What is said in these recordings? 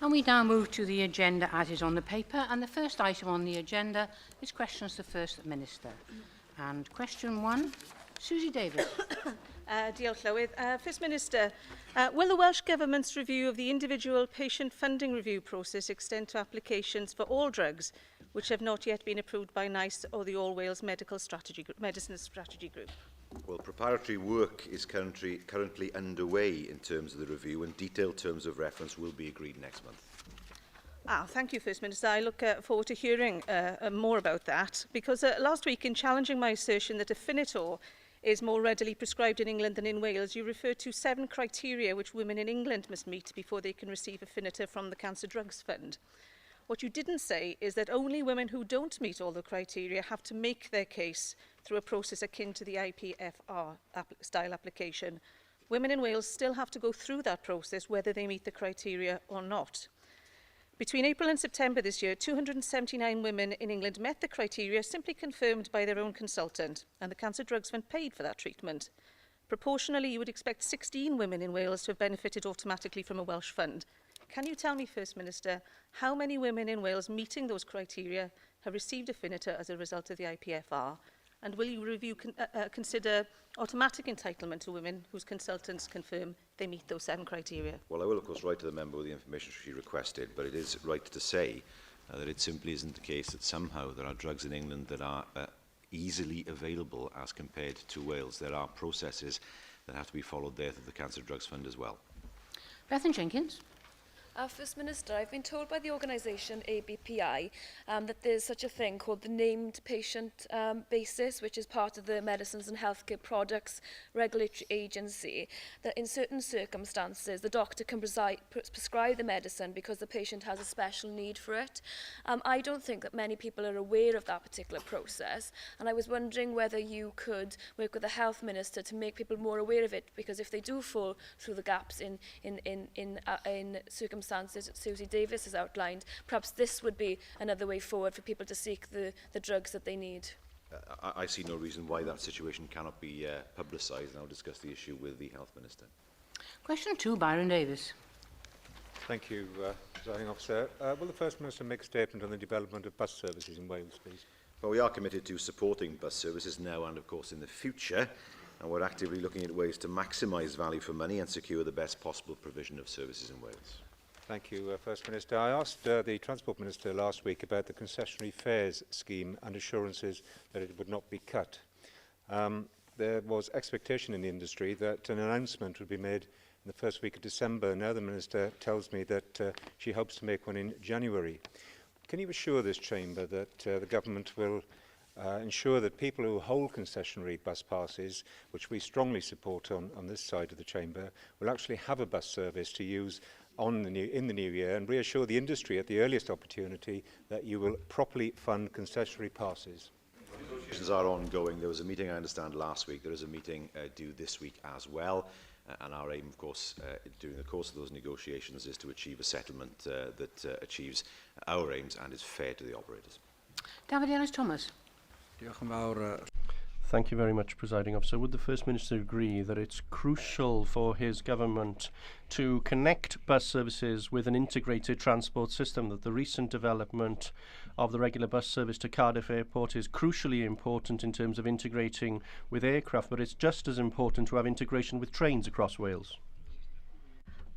And we now move to the agenda as is on the paper, and the first item on the agenda is questions to the First Minister. And question 1, Susie Davis. Diolch Llywydd. First Minister, will the Welsh Government's review of the individual patient funding review process extend to applications for all drugs which have not yet been approved by NICE or the All Wales Medicine Strategy Group? Well, preparatory work is currently underway in terms of the review, and detailed terms of reference will be agreed next month. Thank you, First Minister. I look forward to hearing more about that, because last week, in challenging my assertion that Afinitor is more readily prescribed in England than in Wales, you referred to 7 criteria which women in England must meet before they can receive Afinitor from the Cancer Drugs Fund. What you didn't say is that only women who don't meet all the criteria have to make their case through a process akin to the IPFR style application. Women in Wales still have to go through that process whether they meet the criteria or not. Between April and September this year, 279 women in England met the criteria simply confirmed by their own consultant, and the Cancer Drugs Fund paid for that treatment. Proportionally, you would expect 16 women in Wales to have benefited automatically from a Welsh fund. Can you tell me, First Minister, how many women in Wales meeting those criteria have received Afinitor as a result of the IPFR? And will you consider automatic entitlement to women whose consultants confirm they meet those 7 criteria? Well, I will, of course, write to the member with the information she requested, but it is right to say that it simply isn't the case that somehow there are drugs in England that are easily available as compared to Wales. There are processes that have to be followed there through the Cancer Drugs Fund as well. Bethan Jenkins. First Minister, I've been told by the organisation ABPI that there's such a thing called the named patient basis, which is part of the Medicines and Healthcare Products Regulatory Agency, that in certain circumstances the doctor can prescribe the medicine because the patient has a special need for it. I don't think that many people are aware of that particular process, and I was wondering whether you could work with the Health Minister to make people more aware of it, because if they do fall through the gaps in circumstances that Susie Davis has outlined, perhaps this would be another way forward for people to seek the drugs that they need. I see no reason why that situation cannot be publicised, and I'll discuss the issue with the Health Minister. Question 2, Byron Davis. Thank you, Presiding Officer. Will the First Minister make a statement on the development of bus services in Wales, please? Well, we are committed to supporting bus services now and, of course, in the future, and we're actively looking at ways to maximise value for money and secure the best possible provision of services in Wales. Thank you, First Minister. I asked the Transport Minister last week about the concessionary fares scheme and assurances that it would not be cut. There was expectation in the industry that an announcement would be made in the first week of December. Now the Minister tells me that she hopes to make one in January. Can you assure this chamber that the government will ensure that people who hold concessionary bus passes, which we strongly support on this side of the chamber, will actually have a bus service to use in the new year, and reassure the industry at the earliest opportunity that you will properly fund concessionary passes? Negotiations are ongoing. There was a meeting, I understand, last week. There is a meeting due this week as well. And our aim, of course, during the course of those negotiations is to achieve a settlement that achieves our aims and is fair to the operators. David Ellis-Thomas. Thank you very much, Presiding Officer. Would the First Minister agree that it's crucial for his government to connect bus services with an integrated transport system, that the recent development of the regular bus service to Cardiff Airport is crucially important in terms of integrating with aircraft, but it's just as important to have integration with trains across Wales?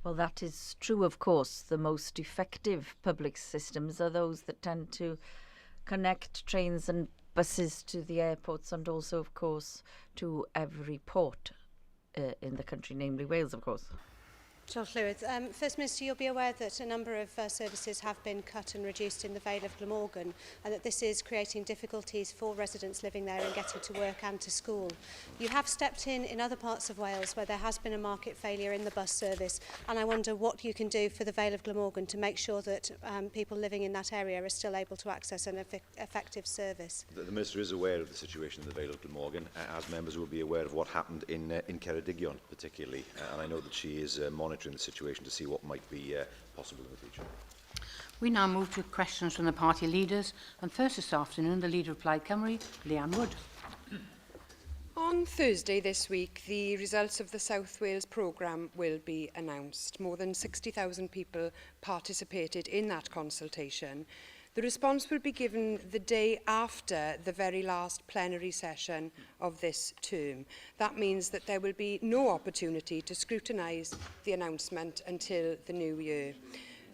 Well, that is true, of course. The most effective public systems are those that tend to connect trains and buses to the airports, and also, of course, to every port in the country, namely Wales, of course. First Minister, you'll be aware that a number of services have been cut and reduced in the Vale of Glamorgan, and that this is creating difficulties for residents living there in getting to work and to school. You have stepped in other parts of Wales where there has been a market failure in the bus service, and I wonder what you can do for the Vale of Glamorgan to make sure that people living in that area are still able to access an effective service. The Minister is aware of the situation in the Vale of Glamorgan, as members will be aware of what happened in Ceredigion particularly, and I know that she is monitoring the situation to see what might be possible in the future. We now move to questions from the party leaders, and first this afternoon the Leader of Plaid Cymru, Leanne Wood. On Thursday this week, the results of the South Wales programme will be announced. More than 60,000 people participated in that consultation. The response will be given the day after the very last plenary session of this term. That means that there will be no opportunity to scrutinise the announcement until the new year.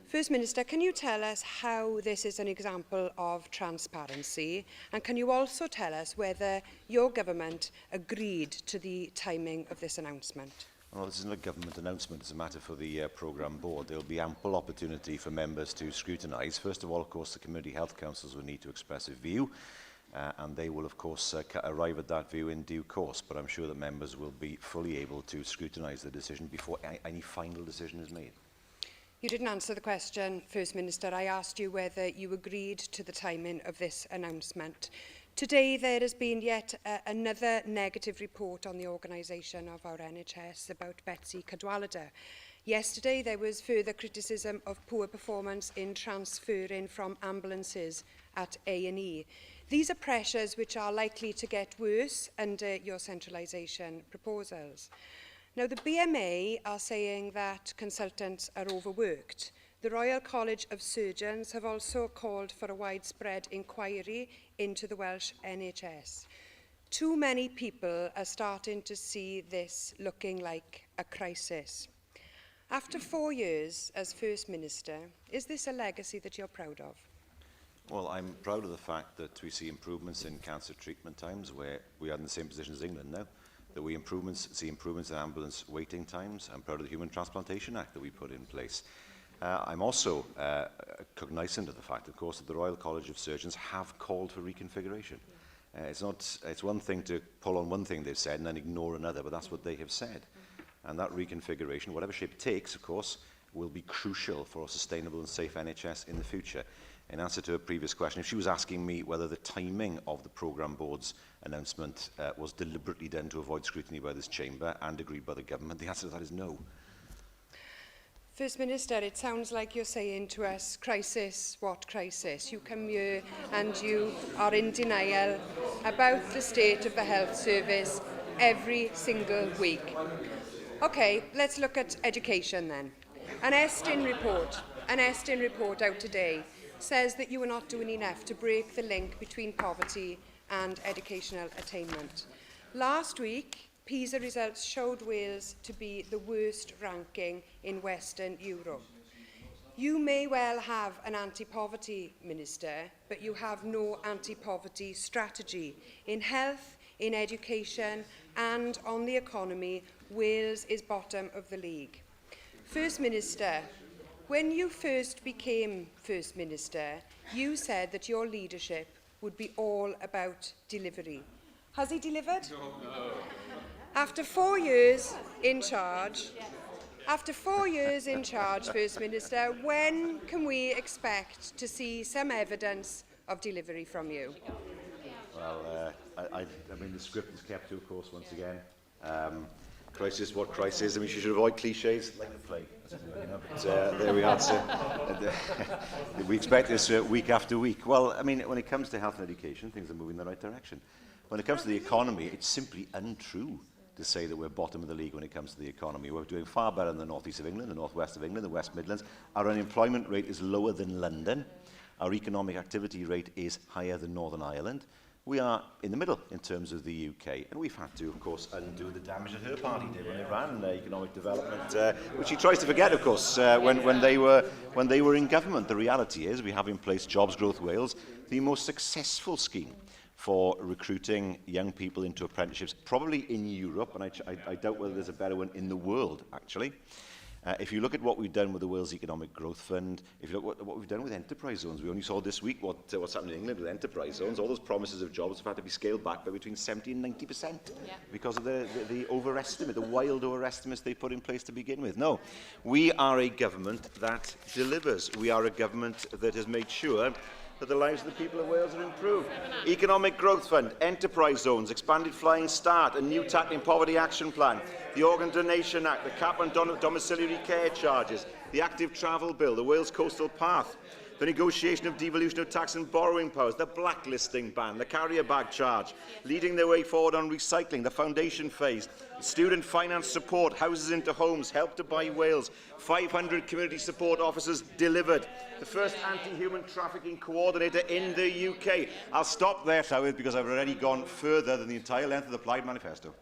First Minister, can you tell us how this is an example of transparency? And can you also tell us whether your government agreed to the timing of this announcement? Well, this isn't a government announcement, it's a matter for the programme board. There will be ample opportunity for members to scrutinise. First of all, of course, the community health councils will need to express a view, and they will, of course, arrive at that view in due course. But I'm sure that members will be fully able to scrutinise the decision before any final decision is made. You didn't answer the question, First Minister. I asked you whether you agreed to the timing of this announcement. Today there has been yet another negative report on the organisation of our NHS about Betsy Cadwaladr. Yesterday there was further criticism of poor performance in transferring from ambulances at A&E. These are pressures which are likely to get worse under your centralisation proposals. Now, the BMA are saying that consultants are overworked. The Royal College of Surgeons have also called for a widespread inquiry into the Welsh NHS. Too many people are starting to see this looking like a crisis. After 4 years as First Minister, is this a legacy that you're proud of? Well, I'm proud of the fact that we see improvements in cancer treatment times, where we are in the same position as England now. That we see improvements in ambulance waiting times. I'm proud of the Human Transplantation Act that we put in place. I'm also cognizant of the fact, of course, that the Royal College of Surgeons have called for reconfiguration. It's one thing to pull on one thing they've said and then ignore another, but that's what they have said. And that reconfiguration, whatever shape it takes, of course, will be crucial for a sustainable and safe NHS in the future. In answer to a previous question, if she was asking me whether the timing of the programme board's announcement was deliberately done to avoid scrutiny by this chamber and agreed by the government, the answer to that is no. First Minister, it sounds like you're saying to us, crisis, what crisis? You come here and you are in denial about the state of the health service every single week. OK, let's look at education then. An Estyn report out today says that you are not doing enough to break the link between poverty and educational attainment. Last week, PISA results showed Wales to be the worst ranking in Western Europe. You may well have an anti-poverty minister, but you have no anti-poverty strategy. In health, in education and on the economy, Wales is bottom of the league. First Minister, when you first became First Minister, you said that your leadership would be all about delivery. Has he delivered? No. After 4 years in charge, First Minister, when can we expect to see some evidence of delivery from you? Well, I mean, the script is kept to, of course, once again. Crisis, what crisis? I mean, she should avoid cliches like the plague. You know, but, there we are. So, we expect this week after week. Well, I mean, when it comes to health and education, things are moving in the right direction. When it comes to the economy, it's simply untrue to say that we're bottom of the league when it comes to the economy. We're doing far better in the northeast of England, the northwest of England, the West Midlands. Our unemployment rate is lower than London. Our economic activity rate is higher than Northern Ireland. We are in the middle in terms of the UK, and we've had to, of course, undo the damage that her party did when it ran economic development, which she tries to forget, of course, when they were in government. The reality is we have in place Jobs Growth Wales, the most successful scheme for recruiting young people into apprenticeships, probably in Europe, and I doubt whether there's a better one in the world, actually. If you look at what we've done with the Wales Economic Growth Fund, if you look at what we've done with enterprise zones, we only saw this week what's happening in England with enterprise zones. All those promises of jobs have had to be scaled back by between 70 and 90% because of the overestimate, the wild overestimates they put in place to begin with. No, we are a government that delivers. We are a government that has made sure that the lives of the people of Wales are improved. Economic Growth Fund, enterprise zones, expanded Flying Start, a new Tackling Poverty Action Plan, the Organ Donation Act, the cap on domiciliary care charges, the Active Travel Bill, the Wales Coastal Path, the negotiation of devolution of tax and borrowing powers, the blacklisting ban, the carrier bag charge, leading the way forward on recycling, the foundation phase, student finance support, houses into homes, help to buy Wales, 500 community support officers delivered, the first anti-human trafficking coordinator in the UK. I'll stop there, Llywyd, because I've already gone further than the entire length of the Plaid Manifesto.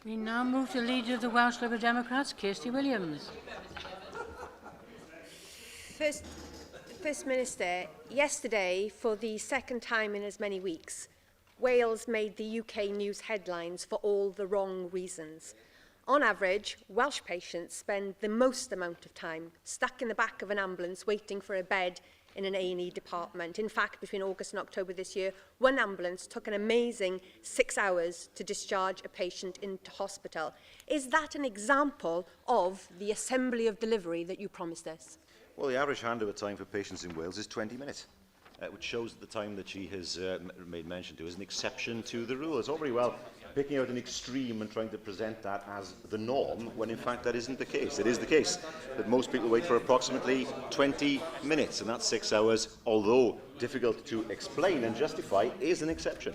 We now move to the Leader of the Welsh Liberal Democrats, Kirsty Williams. First Minister, yesterday, for the second time in as many weeks, Wales made the UK news headlines for all the wrong reasons. On average, Welsh patients spend the most amount of time stuck in the back of an ambulance waiting for a bed in an A&E department. In fact, between August and October this year, one ambulance took an amazing 6 hours to discharge a patient into hospital. Is that an example of the assembly of delivery that you promised us? Well, the average handover time for patients in Wales is 20 minutes, which shows that the time that she has made mention to is an exception to the rule. It's all very well picking out an extreme and trying to present that as the norm, when in fact that isn't the case. It is the case that most people wait for approximately 20 minutes, and that's 6 hours, although difficult to explain and justify, is an exception.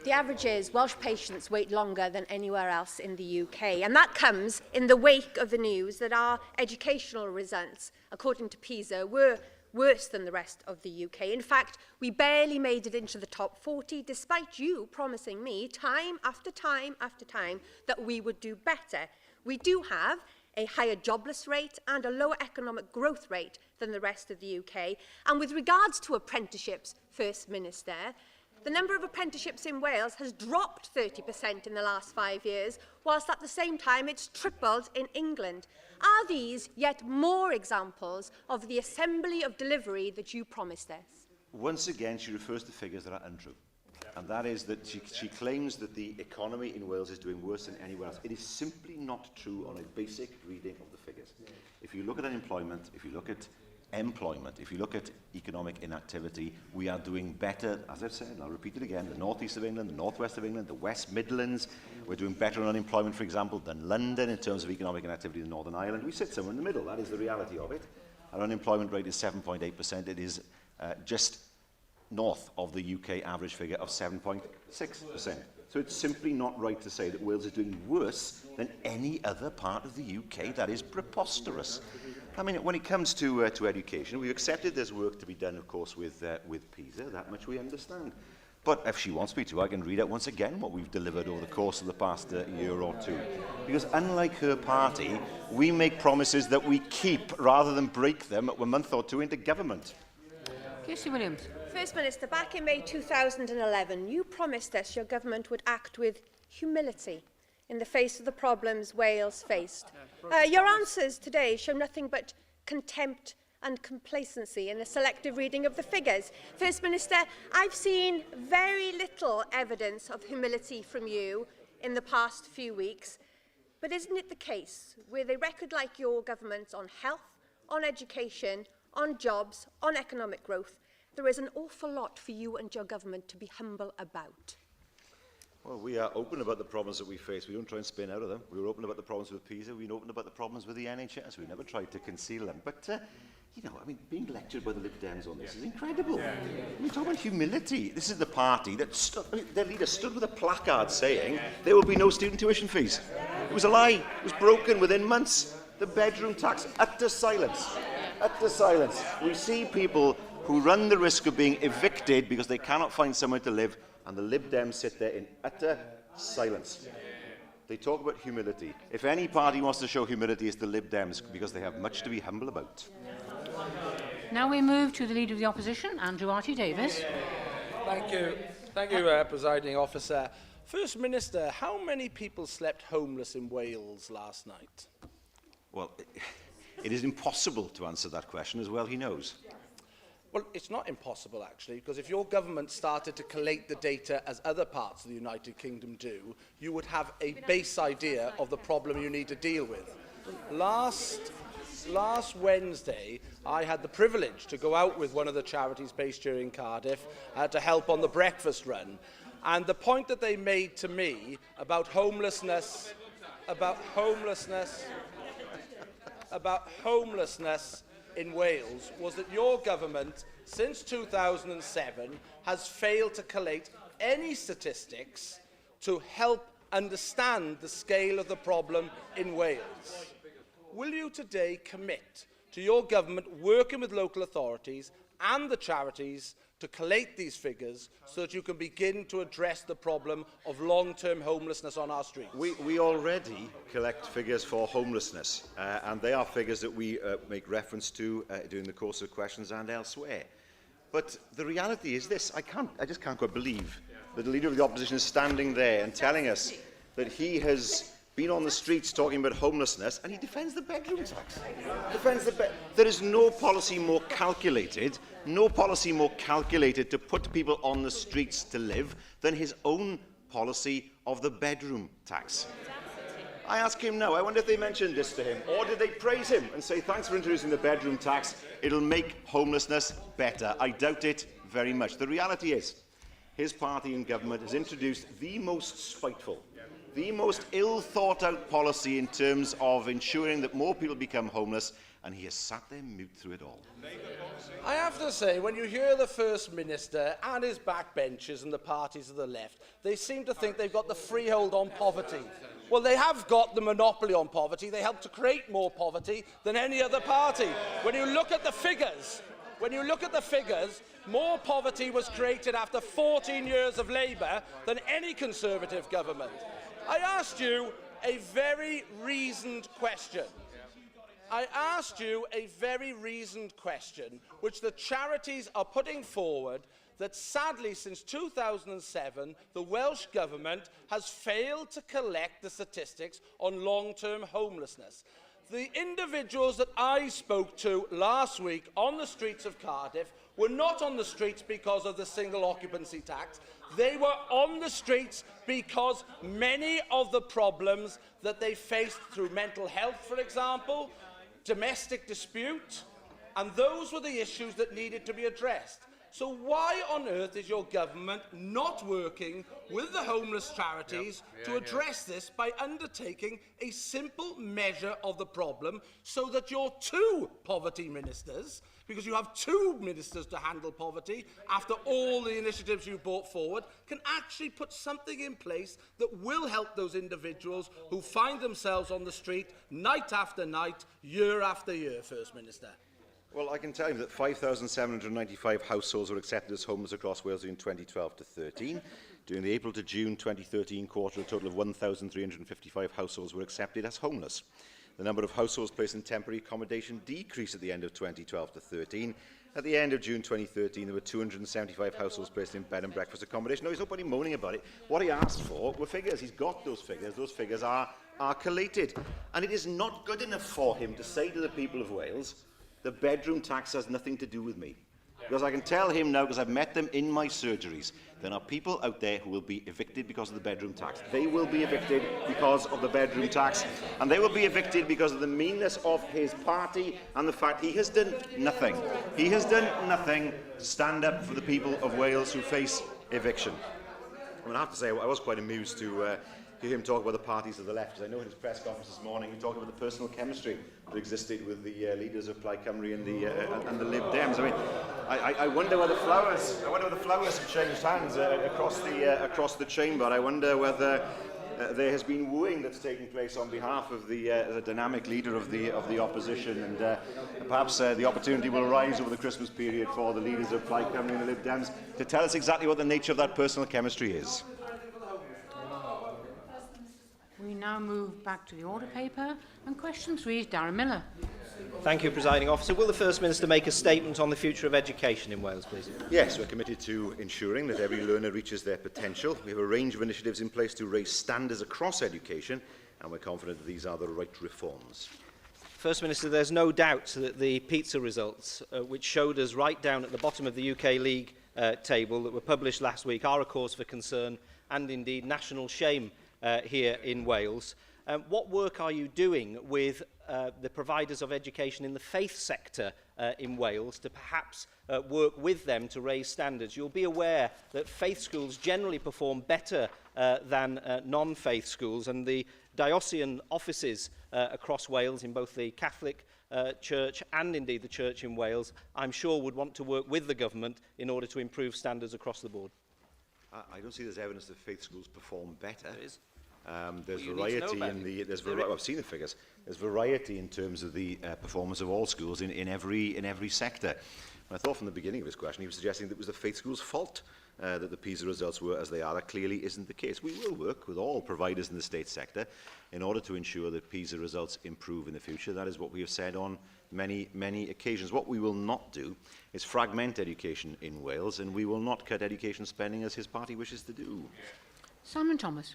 The average is Welsh patients wait longer than anywhere else in the UK, and that comes in the wake of the news that our educational results, according to PISA, were worse than the rest of the UK. In fact, we barely made it into the top 40, despite you promising me time after time after time that we would do better. We do have a higher jobless rate and a lower economic growth rate than the rest of the UK. And with regards to apprenticeships, First Minister, the number of apprenticeships in Wales has dropped 30% in the last 5 years, whilst at the same time it's tripled in England. Are these yet more examples of the assembly of delivery that you promised us? Once again, she refers to figures that are untrue. And that is that she claims that the economy in Wales is doing worse than anywhere else. It is simply not true on a basic reading of the figures. If you look at unemployment, if you look at employment, if you look at economic inactivity, we are doing better, as I've said, and I'll repeat it again, the northeast of England, the northwest of England, the West Midlands. We're doing better on unemployment, for example, than London in terms of economic inactivity in Northern Ireland. We sit somewhere in the middle. That is the reality of it. Our unemployment rate is 7.8%. It is just north of the UK average figure of 7.6%. So it's simply not right to say that Wales is doing worse than any other part of the UK. That is preposterous. I mean, when it comes to education, we've accepted there's work to be done, of course, with PISA. That much we understand. But if she wants me to, I can read out once again what we've delivered over the course of the past year or two. Because unlike her party, we make promises that we keep rather than break them a month or two into government. Kirsty Williams. First Minister, back in May 2011, you promised us your government would act with humility in the face of the problems Wales faced. Your answers today show nothing but contempt and complacency in a selective reading of the figures. First Minister, I've seen very little evidence of humility from you in the past few weeks, but isn't it the case with a record like your government on health, on education, on jobs, on economic growth, there is an awful lot for you and your government to be humble about? Well, we are open about the problems that we face. We don't try and spin out of them. We were open about the problems with PISA. We've been open about the problems with the NHS. We never tried to conceal them. But, you know, I mean, being lectured by the Lib Dems on this is incredible. We talk about humility. This is the party that their leader stood with a placard saying there will be no student tuition fees. It was a lie. It was broken within months. The bedroom tax, utter silence. Utter silence. We see people who run the risk of being evicted because they cannot find somewhere to live, and the Lib Dems sit there in utter silence. They talk about humility. If any party wants to show humility, it's the Lib Dems, because they have much to be humble about. Now we move to the Leader of the Opposition, Andrew Archie-Davis. Thank you, Presiding Officer. First Minister, how many people slept homeless in Wales last night? Well, it is impossible to answer that question, as well he knows. Well, it's not impossible, actually, because if your government started to collate the data as other parts of the United Kingdom do, you would have a base idea of the problem you need to deal with. Last Wednesday, I had the privilege to go out with one of the charities based here in Cardiff to help on the breakfast run. And the point that they made to me about homelessness, about homelessness in Wales was that your government, since 2007, has failed to collate any statistics to help understand the scale of the problem in Wales. Will you today commit to your government working with local authorities and the charities to collate these figures so that you can begin to address the problem of long-term homelessness on our streets? We already collect figures for homelessness, and they are figures that we make reference to during the course of questions and elsewhere. But the reality is this: I just can't quite believe that the Leader of the Opposition is standing there and telling us that he has been on the streets talking about homelessness, and he defends the bedroom tax. There is no policy more calculated to put people on the streets to live than his own policy of the bedroom tax. I ask him now, I wonder if they mentioned this to him, or did they praise him and say, thanks for introducing the bedroom tax, it'll make homelessness better. I doubt it very much. The reality is, his party in government has introduced the most spiteful, the most ill-thought-out policy in terms of ensuring that more people become homeless, and he has sat there mute through it all. I have to say, when you hear the First Minister and his backbenchers and the parties of the left, they seem to think they've got the freehold on poverty. Well, they have got the monopoly on poverty. They helped to create more poverty than any other party. When you look at the figures, more poverty was created after 14 years of Labour than any Conservative government. I asked you a very reasoned question. Which the charities are putting forward, that sadly since 2007 the Welsh Government has failed to collect the statistics on long-term homelessness. The individuals that I spoke to last week on the streets of Cardiff were not on the streets because of the single occupancy tax. They were on the streets because many of the problems that they faced through mental health, for example, domestic dispute, and those were the issues that needed to be addressed. So why on earth is your government not working with the homeless charities to address this by undertaking a simple measure of the problem so that your two poverty ministers, because you have two ministers to handle poverty after all the initiatives you brought forward, can actually put something in place that will help those individuals who find themselves on the street night after night, year after year, First Minister? Well, I can tell you that 5,795 households were accepted as homeless across Wales in 2012 to 13. During the April to June 2013 quarter, a total of 1,355 households were accepted as homeless. The number of households placed in temporary accommodation decreased at the end of 2012 to 13. At the end of June 2013, there were 275 households placed in bed and breakfast accommodation. No, he's nobody moaning about it. What he asked for were figures. He's got those figures. Those figures are collated. And it is not good enough for him to say to the people of Wales, the bedroom tax has nothing to do with me. Because I can tell him now, because I've met them in my surgeries, there are people out there who will be evicted because of the bedroom tax. They will be evicted because of the bedroom tax, and they will be evicted because of the meanness of his party and the fact he has done nothing. He has done nothing to stand up for the people of Wales who face eviction. I mean, I have to say, I was quite amused to hear him talk about the parties of the left. Because I know in his press conference this morning he talked about the personal chemistry that existed with the leaders of Plaid Cymru and the Lib Dems. I mean, I wonder whether flowers have changed hands across the chamber. I wonder whether there has been wooing that's taking place on behalf of the dynamic leader of the opposition, and perhaps the opportunity will arise over the Christmas period for the leaders of Plaid Cymru and the Lib Dems to tell us exactly what the nature of that personal chemistry is. We now move back to the order paper, and question 3 is Darren Miller. Thank you, Presiding Officer. Will the First Minister make a statement on the future of education in Wales, please? Yes, we're committed to ensuring that every learner reaches their potential. We have a range of initiatives in place to raise standards across education, and we're confident that these are the right reforms. First Minister, there's no doubt that the PISA results, which showed us right down at the bottom of the UK League table that were published last week, are a cause for concern and indeed national shame here in Wales. What work are you doing with the providers of education in the faith sector in Wales to perhaps work with them to raise standards? You'll be aware that faith schools generally perform better than non-faith schools, and the diocesan offices across Wales in both the Catholic Church and indeed the Church in Wales, I'm sure would want to work with the government in order to improve standards across the board. I don't see there's evidence that faith schools perform better. There is. There's Well, variety in the. I've seen the figures. There's variety in terms of the performance of all schools in every sector. And I thought from the beginning of his question he was suggesting that it was the faith schools' fault that the PISA results were as they are. That clearly isn't the case. We will work with all providers in the state sector in order to ensure that PISA results improve in the future. That is what we have said on many occasions. What we will not do is fragment education in Wales, and we will not cut education spending as his party wishes to do. Simon Thomas.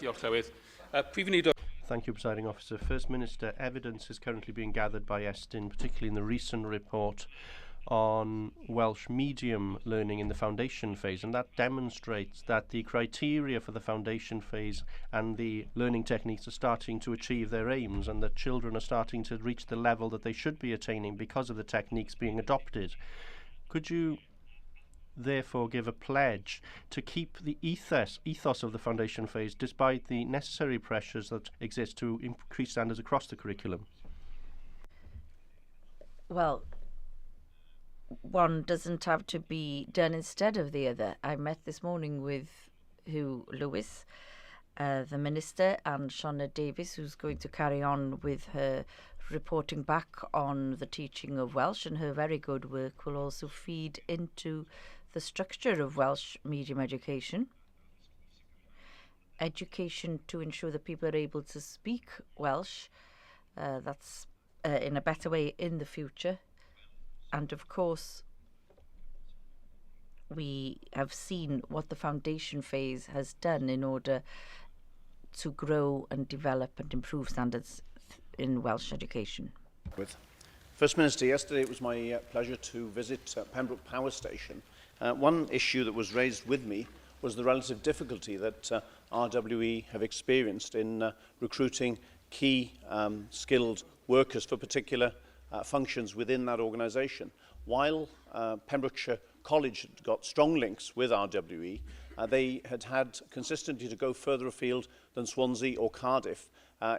Diolch, Llywydd. Prif Weinidog. Thank you, Presiding Officer. First Minister, evidence is currently being gathered by Estyn, particularly in the recent report on Welsh medium learning in the foundation phase, and that demonstrates that the criteria for the foundation phase and the learning techniques are starting to achieve their aims, and that children are starting to reach the level that they should be attaining because of the techniques being adopted. Could you therefore give a pledge to keep the ethos of the foundation phase despite the necessary pressures that exist to increase standards across the curriculum? Well, one doesn't have to be done instead of the other. I met this morning with Hugh Lewis, the Minister, and Shauna Davies, who's going to carry on with her reporting back on the teaching of Welsh, and her very good work will also feed into the structure of Welsh medium education. Education to ensure that people are able to speak Welsh, that's in a better way in the future. And of course, we have seen what the foundation phase has done in order to grow and develop and improve standards in Welsh education. First Minister, yesterday it was my pleasure to visit Pembroke Power Station. One issue that was raised with me was the relative difficulty that RWE have experienced in recruiting key skilled workers for particular functions within that organisation. While Pembrokeshire College had got strong links with RWE, they had consistently to go further afield than Swansea or Cardiff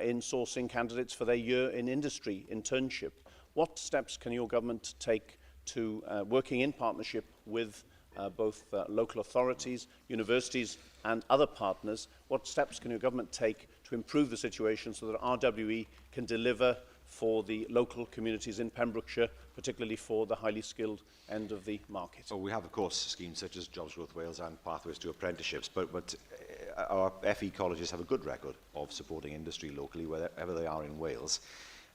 in sourcing candidates for their year in industry internship. What steps can your government take to working in partnership with both local authorities, universities and other partners? What steps can your government take to improve the situation so that RWE can deliver for the local communities in Pembrokeshire, particularly for the highly skilled end of the market? So we have, of course, schemes such as Jobs Growth Wales and Pathways to Apprenticeships, but our FE colleges have a good record of supporting industry locally wherever they are in Wales.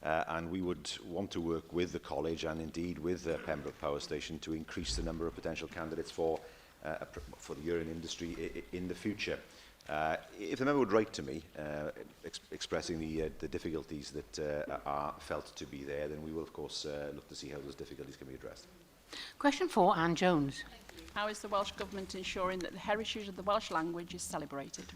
And we would want to work with the college and indeed with Pembroke Power Station to increase the number of potential candidates for the year in industry in the future. If the member would write to me expressing the difficulties that are felt to be there, then we will of course look to see how those difficulties can be addressed. Question 4, Anne Jones. How is the Welsh Government ensuring that the heritage of the Welsh language is celebrated?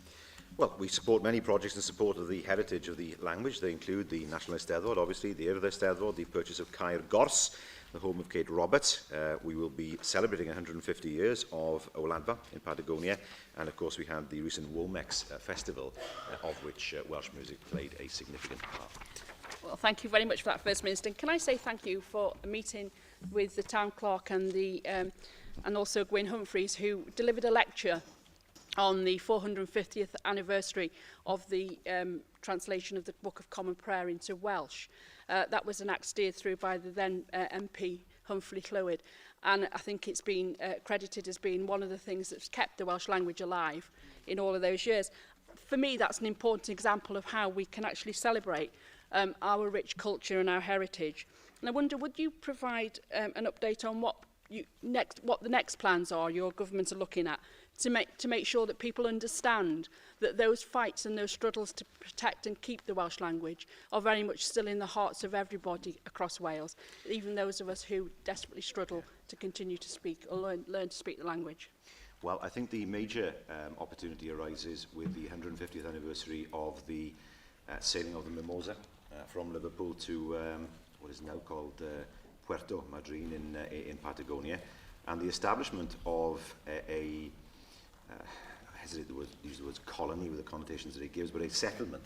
Well, we support many projects in support of the heritage of the language. They include the National Eisteddfod, obviously, the Urdd Eisteddfod, the purchase of Caer Gors, the home of Kate Roberts. We will be celebrating 150 years of Oladfa in Patagonia, and of course we had the recent Womex Festival, of which Welsh music played a significant part. Well, thank you very much for that, First Minister. And can I say thank you for a meeting with the Town Clerk and and also Gwyn Humphreys, who delivered a lecture on the 450th anniversary of the translation of the Book of Common Prayer into Welsh. That was an act steered through by the then MP Humphrey Llywyd, and I think it's been credited as being one of the things that's kept the Welsh language alive in all of those years. For me, that's an important example of how we can actually celebrate our rich culture and our heritage. And I wonder, would you provide an update on what the next plans are your government are looking at to make sure that people understand that those fights and those struggles to protect and keep the Welsh language are very much still in the hearts of everybody across Wales, even those of us who desperately struggle to continue to speak or learn to speak the language? Well, I think the major opportunity arises with the 150th anniversary of the sailing of the Mimosa from Liverpool to what is now called Puerto Madryn in Patagonia, and the establishment of I hesitate to use the words colony with the connotations that it gives, but a settlement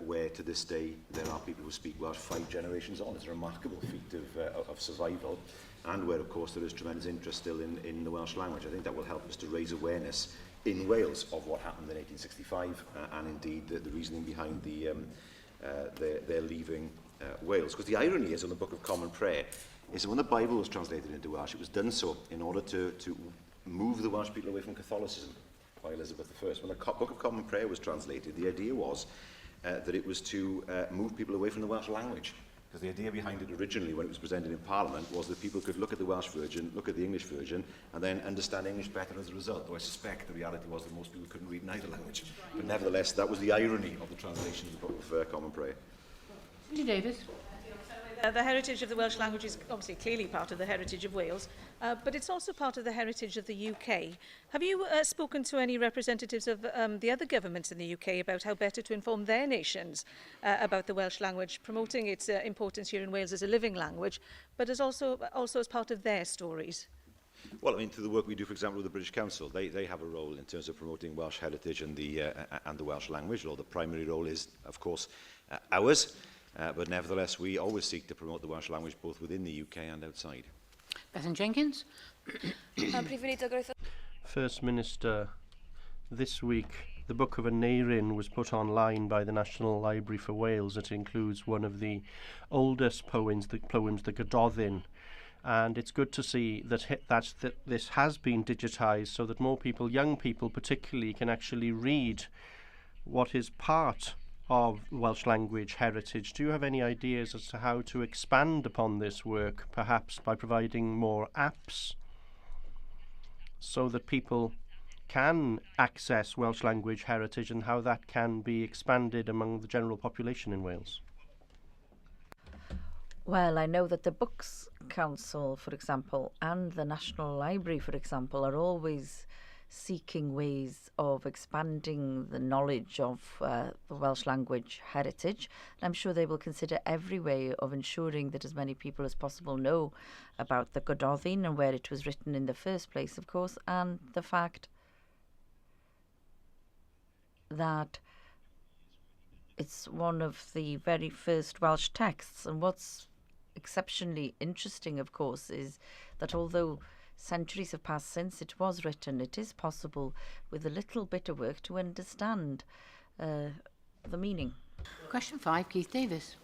where to this day there are people who speak Welsh 5 generations on. It's a remarkable feat of survival, and where, of course, there is tremendous interest still in the Welsh language. I think that will help us to raise awareness in Wales of what happened in 1865 and indeed the reasoning behind their leaving Wales. Because the irony is, on the Book of Common Prayer, is that when the Bible was translated into Welsh, it was done so in order to move the Welsh people away from Catholicism by Elizabeth I. When the Book of Common Prayer was translated, the idea was that it was to move people away from the Welsh language. Because the idea behind it originally, when it was presented in Parliament, was that people could look at the Welsh version, look at the English version, and then understand English better as a result. Though I suspect the reality was that most people couldn't read neither language. But nevertheless, that was the irony of the translation of the Book of Common Prayer. Davis. The heritage of the Welsh language is obviously clearly part of the heritage of Wales, but it's also part of the heritage of the UK. Have you spoken to any representatives of the other governments in the UK about how better to inform their nations about the Welsh language, promoting its importance here in Wales as a living language, but as also as part of their stories? Well, I mean, through the work we do, for example, with the British Council, they have a role in terms of promoting Welsh heritage and the Welsh language, although the primary role is, of course, ours. But nevertheless, we always seek to promote the Welsh language both within the UK and outside. Bethan Jenkins. First Minister, this week the Book of Aneurin was put online by the National Library for Wales. It includes one of the oldest poems, the Gydag, and it's good to see that this has been digitised so that more people, young people particularly, can actually read what is part of Welsh language heritage. Do you have any ideas as to how to expand upon this work, perhaps by providing more apps so that people can access Welsh language heritage, and how that can be expanded among the general population in Wales? Well, I know that the Books Council, for example, and the National Library, for example, are always seeking ways of expanding the knowledge of the Welsh language heritage. And I'm sure they will consider every way of ensuring that as many people as possible know about the Gydag and where it was written in the first place, of course, and the fact that it's one of the very first Welsh texts. And what's exceptionally interesting, of course, is that although centuries have passed since it was written, it is possible with a little bit of work to understand the meaning. Question 5, Keith Davis.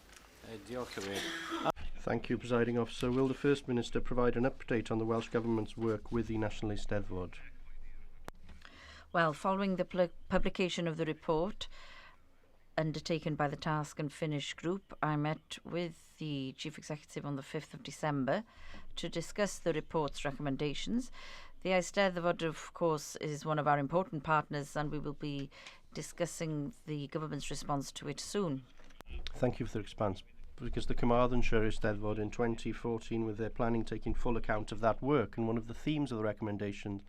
Thank you, Presiding Officer. Will the First Minister provide an update on the Welsh Government's work with the National Eisteddfod? Well, following the publication of the report undertaken by the Task and Finish Group, I met with the Chief Executive on the 5th of December to discuss the report's recommendations. The Eisteddfod, of course, is one of our important partners, and we will be discussing the government's response to it soon. Thank you for the response. Because the Carmarthenshire Eisteddfod in 2014, with their planning taking full account of that work, and one of the themes of the recommendations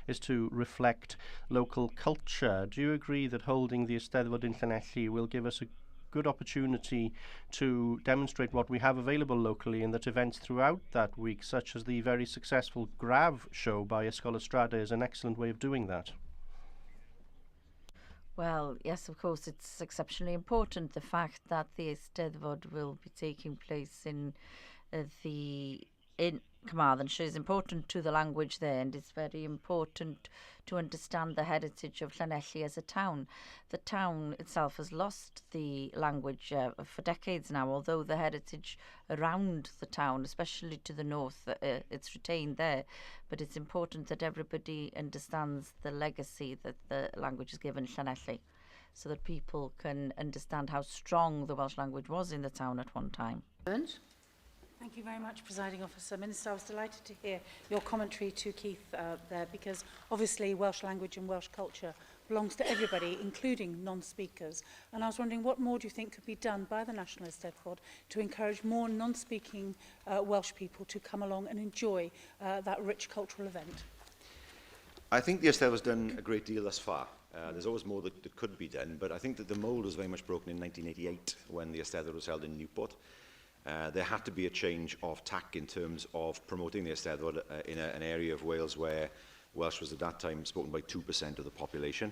is to reflect local culture. Do you agree that holding the Eisteddfod in Llanelli will give us a good opportunity to demonstrate what we have available locally, and that events throughout that week, such as the very successful Grav show by Ysgol Estrada, is an excellent way of doing that? Well, yes, of course, it's exceptionally important, the fact that the Eisteddfod will be taking place in Carmarthenshire is important to the language there, and it's very important to understand the heritage of Llanelli as a town. The town itself has lost the language for decades now, although the heritage around the town, especially to the north, it's retained there. But it's important that everybody understands the legacy that the language has given Llanelli, so that people can understand how strong the Welsh language was in the town at one time. Burns. Thank you very much, Presiding Officer. Minister, I was delighted to hear your commentary to Keith there, because obviously Welsh language and Welsh culture belongs to everybody, including non-speakers. And I was wondering, what more do you think could be done by the National Eisteddfod to encourage more non-speaking Welsh people to come along and enjoy that rich cultural event? I think the Eisteddfod's done a great deal thus far. There's always more that could be done, but I think that the mould was very much broken in 1988 when the Eisteddfod was held in Newport. There had to be a change of tack in terms of promoting the Eisteddfod in an area of Wales where Welsh was at that time spoken by 2% of the population.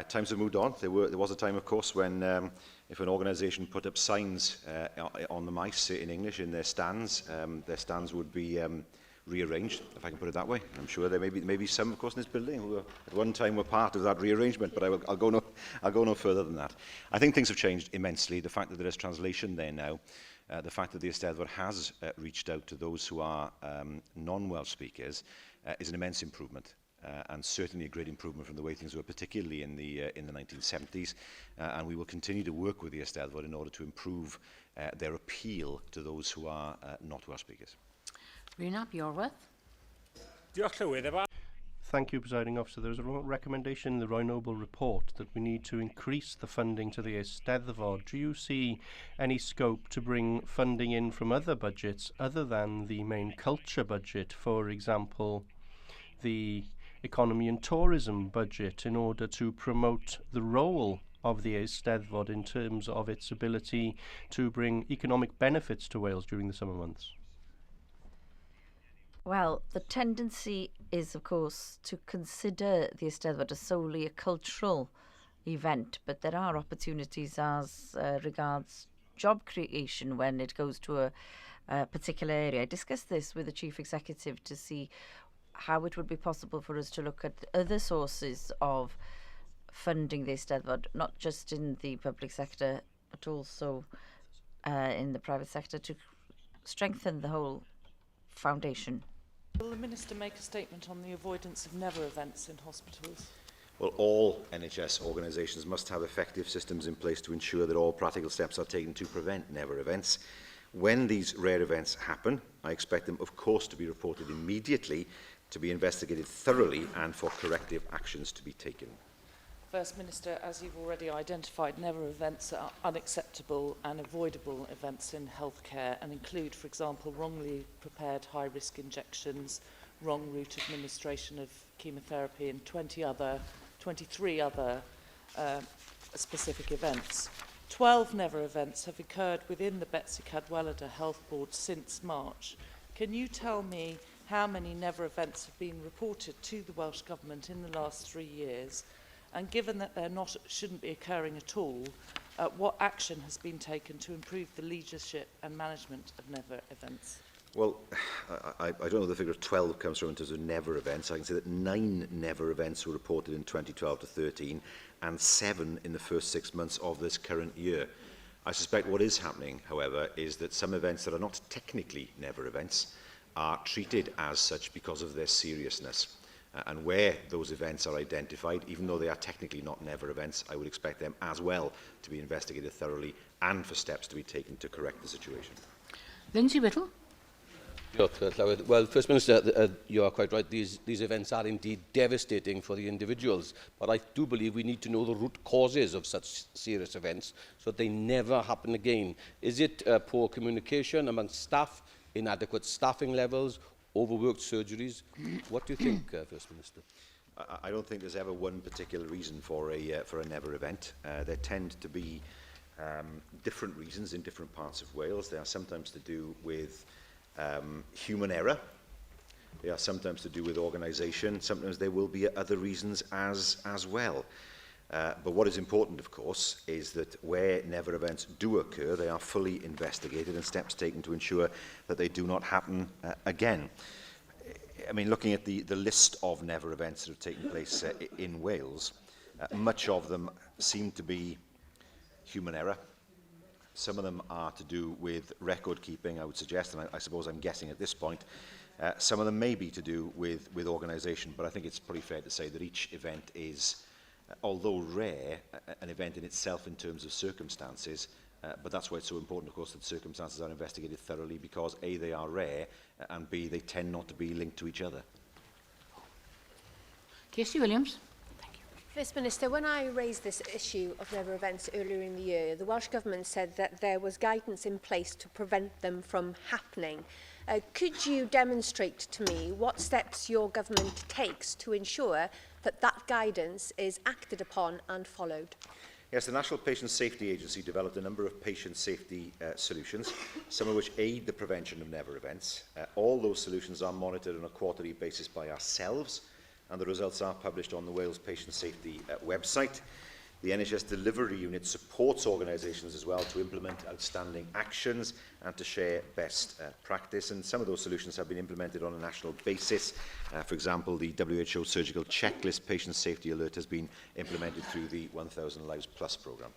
Times have moved on. There was a time, of course, when if an organisation put up signs on the mice in English in their stands would be rearranged, if I can put it that way. I'm sure there may be some, of course, in this building who at one time were part of that rearrangement, but I'll go no further than that. I think things have changed immensely. The fact that there is translation there now, the fact that the Eisteddfod has reached out to those who are non-Welsh speakers is an immense improvement. And certainly a great improvement from the way things were, particularly in the 1970s. And we will continue to work with the Eisteddfod in order to improve their appeal to those who are not Welsh speakers. Rhowch, Yorworth. Thank you, Presiding Officer. There is a recommendation in the Roy Noble report that we need to increase the funding to the Eisteddfod. Do you see any scope to bring funding in from other budgets other than the main culture budget, for example, the economy and tourism budget, in order to promote the role of the Eisteddfod in terms of its ability to bring economic benefits to Wales during the summer months? Well, the tendency is, of course, to consider the Eisteddfod as solely a cultural event, but there are opportunities as regards job creation when it goes to a particular area. I discussed this with the Chief Executive to see how it would be possible for us to look at other sources of funding the Eisteddfod, not just in the public sector, but also in the private sector, to strengthen the whole foundation. Will the Minister make a statement on the avoidance of never events in hospitals? Well, all NHS organisations must have effective systems in place to ensure that all practical steps are taken to prevent never events. When these rare events happen, I expect them, of course, to be reported immediately, to be investigated thoroughly, and for corrective actions to be taken. First Minister, as you've already identified, never events are unacceptable and avoidable events in healthcare and include, for example, wrongly prepared high-risk injections, wrong route administration of chemotherapy, and 23 other specific events. 12 never events have occurred within the Betsy Cadwallader Health Board since March. Can you tell me how many never events have been reported to the Welsh Government in the last 3 years? And given that they're not, shouldn't be occurring at all, what action has been taken to improve the leadership and management of never events? Well, I don't know where the figure of 12 comes from in terms of never events. I can say that 9 never events were reported in 2012 to 13 and 7 in the first 6 months of this current year. I suspect what is happening, however, is that some events that are not technically never events are treated as such because of their seriousness. And where those events are identified, even though they are technically not never events, I would expect them as well to be investigated thoroughly and for steps to be taken to correct the situation. Lindsay Whittle. Well, First Minister, you are quite right. These events are indeed devastating for the individuals. But I do believe we need to know the root causes of such serious events so that they never happen again. Is it poor communication amongst staff, inadequate staffing levels, overworked surgeries? What do you think, First Minister? I don't think there's ever one particular reason for a never event. There tend to be different reasons in different parts of Wales. They are sometimes to do with human error. They are sometimes to do with organisation. Sometimes there will be other reasons as well. But what is important, of course, is that where never events do occur, they are fully investigated and steps taken to ensure that they do not happen again. I mean, looking at the list of never events that have taken place in Wales, much of them seem to be human error. Some of them are to do with record keeping, I would suggest, and I suppose I'm guessing at this point. Some of them may be to do with organisation, but I think it's pretty fair to say that each event is, although rare, an event in itself in terms of circumstances, but that's why it's so important, of course, that circumstances are investigated thoroughly, because A, they are rare, and B, they tend not to be linked to each other. Kirsty Williams. First Minister, when I raised this issue of never events earlier in the year, the Welsh Government said that there was guidance in place to prevent them from happening. Could you demonstrate to me what steps your government takes to ensure that that guidance is acted upon and followed? Yes, the National Patient Safety Agency developed a number of patient safety solutions, some of which aid the prevention of never events. All those solutions are monitored on a quarterly basis by ourselves, and the results are published on the Wales Patient Safety website. The NHS Delivery Unit supports organisations as well to implement outstanding actions and to share best practice, and some of those solutions have been implemented on a national basis. For example, the WHO Surgical Checklist Patient Safety Alert has been implemented through the 1000 Lives Plus programme.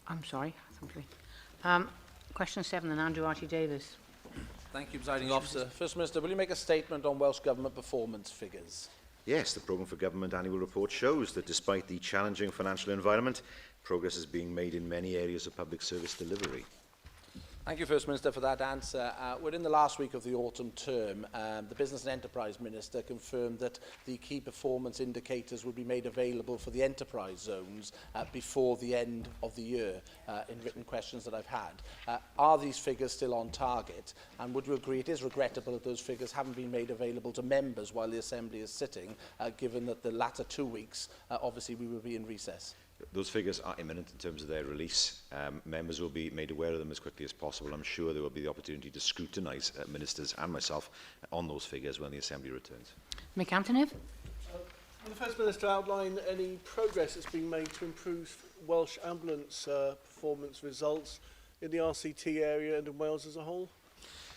I'm sorry. Question 7, then Andrew Archie-Davis. Thank you, Presiding Officer. First Minister, will you make a statement on Welsh Government performance figures? Yes, the Programme for Government annual report shows that despite the challenging financial environment, progress is being made in many areas of public service delivery. Thank you, First Minister, for that answer. Within the last week of the autumn term, the Business and Enterprise Minister confirmed that the key performance indicators would be made available for the enterprise zones before the end of the year in written questions that I've had. Are these figures still on target? And would you agree it is regrettable that those figures haven't been made available to members while the Assembly is sitting, given that the latter 2 weeks, obviously, we will be in recess? Those figures are imminent in terms of their release. Members will be made aware of them as quickly as possible. I'm sure there will be the opportunity to scrutinise ministers and myself on those figures when the Assembly returns. Mick Antonev. Will the First Minister outline any progress that's been made to improve Welsh ambulance performance results in the RCT area and in Wales as a whole?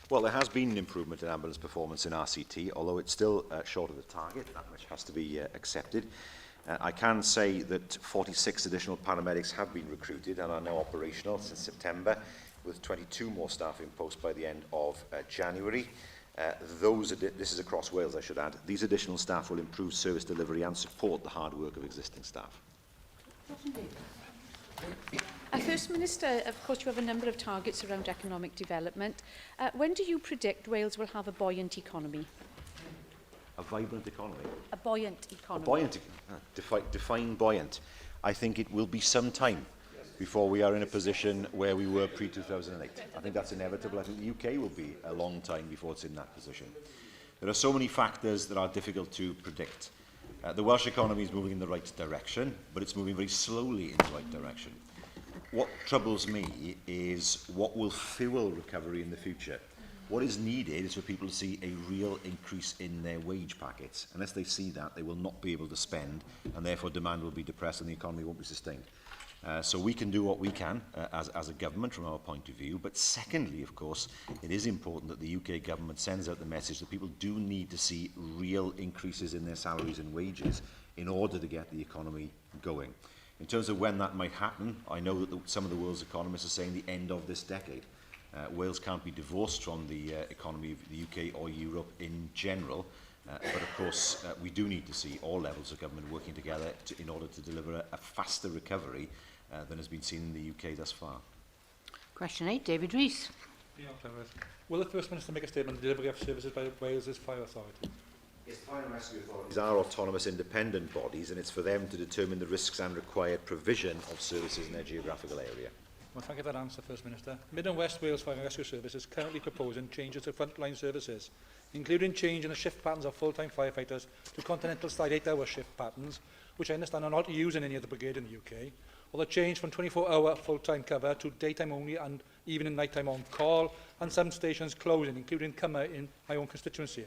Well, there has been an improvement in ambulance performance in RCT, although it's still short of the target, that much has to be accepted. I can say that 46 additional paramedics have been recruited and are now operational since September, with 22 more staff in post by the end of January. This is across Wales, I should add. These additional staff will improve service delivery and support the hard work of existing staff. First Minister, of course you have a number of targets around economic development. When do you predict Wales will have a buoyant economy? A vibrant economy. A buoyant economy. A buoyant, define buoyant. I think it will be some time before we are in a position where we were pre-2008. I think that's inevitable. I think the UK will be a long time before it's in that position. There are so many factors that are difficult to predict. The Welsh economy is moving in the right direction, but it's moving very slowly in the right direction. What troubles me is what will fuel recovery in the future. What is needed is for people to see a real increase in their wage packets. Unless they see that, they will not be able to spend, and therefore demand will be depressed and the economy won't be sustained. So we can do what we can as a government from our point of view, but secondly, of course, it is important that the UK government sends out the message that people do need to see real increases in their salaries and wages in order to get the economy going. In terms of when that might happen, I know that some of the world's economists are saying the end of this decade. Wales can't be divorced from the economy of the UK or Europe in general, but of course we do need to see all levels of government working together in order to deliver a faster recovery than has been seen in the UK thus far. Question 8, David Rees. Will the First Minister make a statement on the delivery of services by Wales's fire authority? Yes, the fire and rescue authorities are autonomous independent bodies, and it's for them to determine the risks and required provision of services in their geographical area. Well, thank you for that answer, First Minister. Mid and West Wales Fire and Rescue Service is currently proposing changes to frontline services, including change in the shift patterns of full-time firefighters to continental-style 8-hour shift patterns, which I understand are not used in any other brigade in the UK, or the change from 24-hour full-time cover to daytime only and even in nighttime on call, and some stations closing, including Cymru in my own constituency.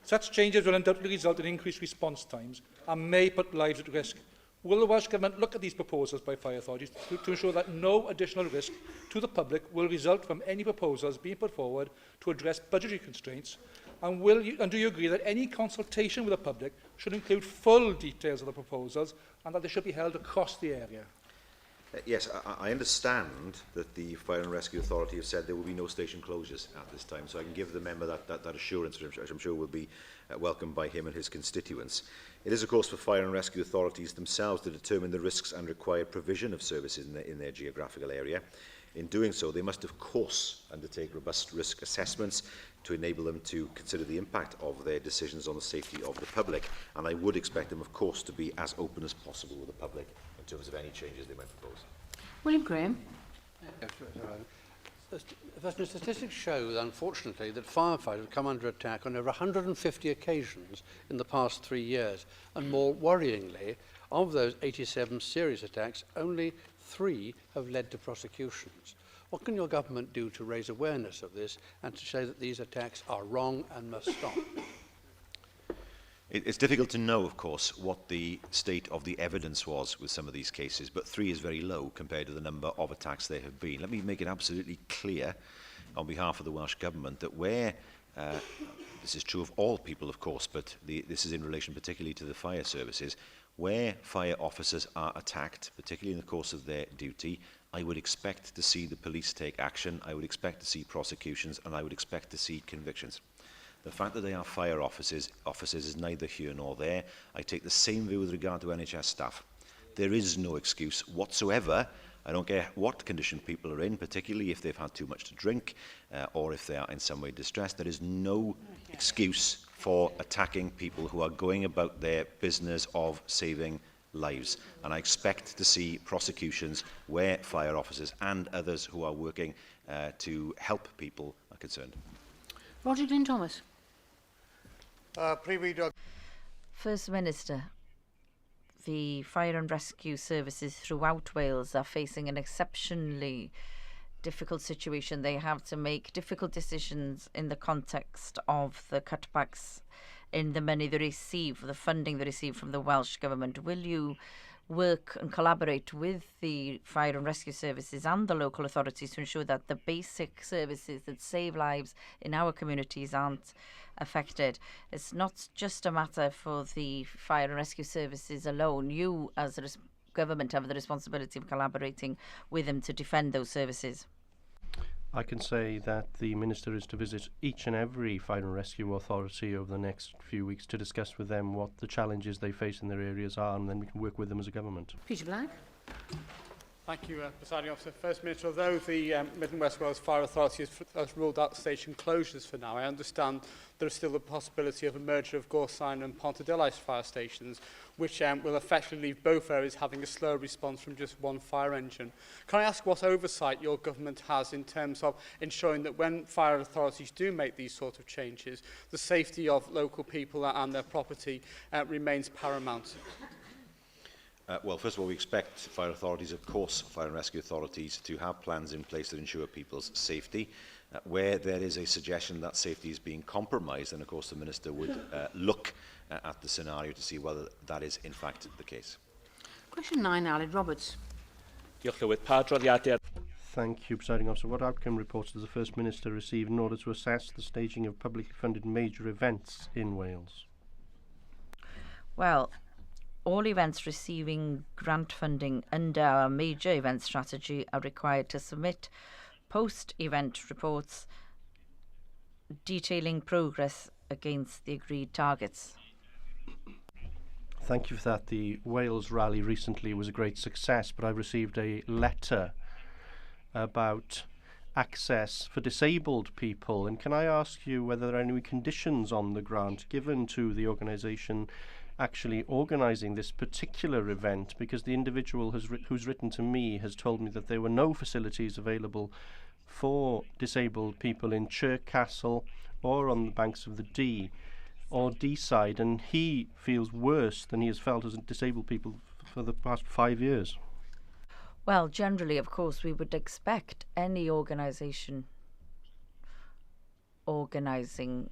Such changes will undoubtedly result in increased response times and may put lives at risk. Will the Welsh Government look at these proposals by fire authorities to ensure that no additional risk to the public will result from any proposals being put forward to address budgetary constraints? And do you agree that any consultation with the public should include full details of the proposals and that they should be held across the area? Yes, I understand that the Fire and Rescue Authority have said there will be no station closures at this time, so I can give the member that assurance, which I'm sure will be welcomed by him and his constituents. It is, of course, for Fire and Rescue Authorities themselves to determine the risks and required provision of services in their geographical area. In doing so, they must, of course, undertake robust risk assessments to enable them to consider the impact of their decisions on the safety of the public. And I would expect them, of course, to be as open as possible with the public in terms of any changes they might propose. William Graham. First, statistics show, unfortunately, that firefighters have come under attack on over 150 occasions in the past 3 years. And more worryingly, of those 87 serious attacks, only 3 have led to prosecutions. What can your government do to raise awareness of this and to say that these attacks are wrong and must stop? It's difficult to know, of course, what the state of the evidence was with some of these cases, but 3 is very low compared to the number of attacks there have been. Let me make it absolutely clear on behalf of the Welsh Government that where, this is true of all people, of course, but this is in relation particularly to the fire services, where fire officers are attacked, particularly in the course of their duty, I would expect to see the police take action, I would expect to see prosecutions, and I would expect to see convictions. The fact that they are fire officers is neither here nor there. I take the same view with regard to NHS staff. There is no excuse whatsoever. I don't care what condition people are in, particularly if they've had too much to drink or if they are in some way distressed. There is no excuse for attacking people who are going about their business of saving lives. And I expect to see prosecutions where fire officers and others who are working to help people are concerned. Roger Glyn Thomas. Prif Weinidog. First Minister, the fire and rescue services throughout Wales are facing an exceptionally difficult situation. They have to make difficult decisions in the context of the cutbacks in the money they receive, the funding they receive from the Welsh Government. Will you work and collaborate with the fire and rescue services and the local authorities to ensure that the basic services that save lives in our communities aren't affected? It's not just a matter for the fire and rescue services alone. You, as a government, have the responsibility of collaborating with them to defend those services. I can say that the Minister is to visit each and every fire and rescue authority over the next few weeks to discuss with them what the challenges they face in their areas are, and then we can work with them as a government. Peter Black. Thank you, Presiding Officer. First Minister, although the Mid and West Wales Fire Authority has ruled out station closures for now, I understand there is still the possibility of a merger of Gwestiynau'r and Pontarddulais fire stations, which will effectively leave both areas having a slower response from just one fire engine. Can I ask what oversight your government has in terms of ensuring that when fire authorities do make these sort of changes, the safety of local people and their property remains paramount? Well, first of all, we expect fire authorities, of course, fire and rescue authorities, to have plans in place that ensure people's safety. Where there is a suggestion that safety is being compromised, then, of course, the Minister would look at the scenario to see whether that is, in fact, the case. Question 9, Aled Roberts. Thank you, Presiding Officer. What outcome reports does the First Minister receive in order to assess the staging of publicly funded major events in Wales? Well, all events receiving grant funding under our major event strategy are required to submit post-event reports detailing progress against the agreed targets. Thank you for that. The Wales rally recently was a great success, but I received a letter about access for disabled people. And can I ask you whether there are any conditions on the grant given to the organisation actually organising this particular event, because the individual who's written to me has told me that there were no facilities available for disabled people in Castle or on the banks of the Dee or Deeside, and he feels worse than he has felt as disabled people for the past 5 years. Well, generally, of course, we would expect any organisation organising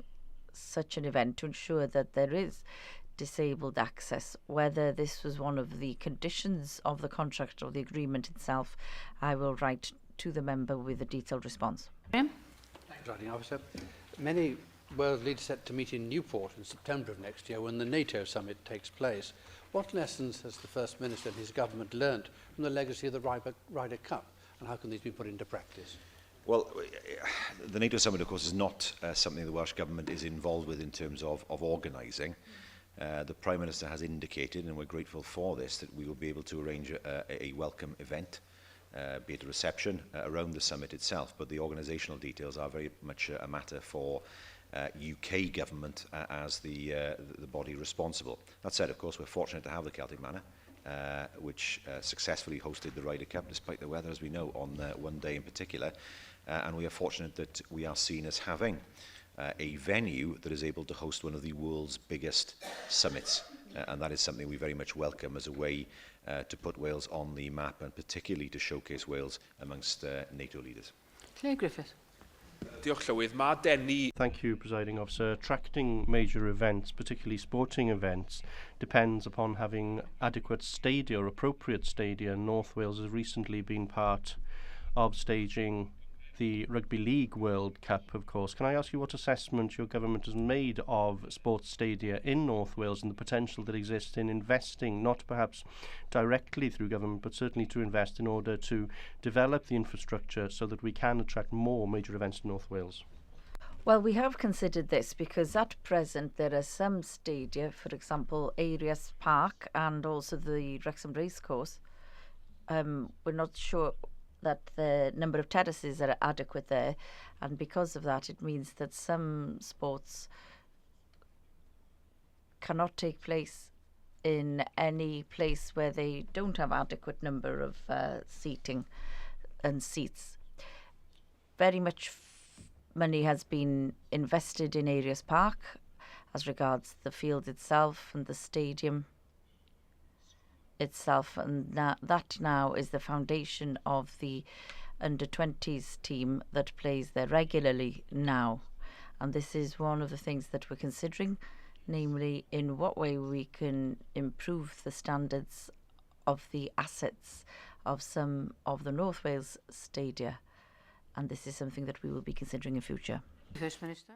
such an event to ensure that there is disabled access. Whether this was one of the conditions of the contract or the agreement itself, I will write to the member with a detailed response. Thank you, Presiding Officer. Many world leaders set to meet in Newport in September of next year when the NATO summit takes place. What lessons has the First Minister and his government learnt from the legacy of the Ryder Cup, and how can these be put into practice? Well, the NATO summit, of course, is not something the Welsh Government is involved with in terms of organising. The Prime Minister has indicated, and we're grateful for this, that we will be able to arrange a welcome event, be it a reception around the summit itself, but the organisational details are very much a matter for UK government as the body responsible. That said, of course, we're fortunate to have the Celtic Manor, which successfully hosted the Ryder Cup, despite the weather, as we know, on one day in particular, and we are fortunate that we are seen as having a venue that is able to host one of the world's biggest summits, and that is something we very much welcome as a way to put Wales on the map, and particularly to showcase Wales amongst NATO leaders. Claire Griffith. Diolch Llywydd. Mae denu... Thank you, Presiding Officer. Attracting major events, particularly sporting events, depends upon having adequate stadia or appropriate stadia. North Wales has recently been part of staging the Rugby League World Cup, of course. Can I ask you what assessment your government has made of sports stadia in North Wales and the potential that exists in investing, not perhaps directly through government, but certainly to invest in order to develop the infrastructure so that we can attract more major events in North Wales? Well, we have considered this because at present there are some stadia, for example, Arias Park and also the Wrexham Racecourse. We're not sure that the number of terraces are adequate there, and because of that it means that some sports cannot take place in any place where they don't have adequate number of seating and seats. Very much money has been invested in Arias Park as regards the field itself and the stadium itself, and that now is the foundation of the under-20s team that plays there regularly now. And this is one of the things that we're considering, namely in what way we can improve the standards of the assets of some of the North Wales stadia. And this is something that we will be considering in future. First Minister.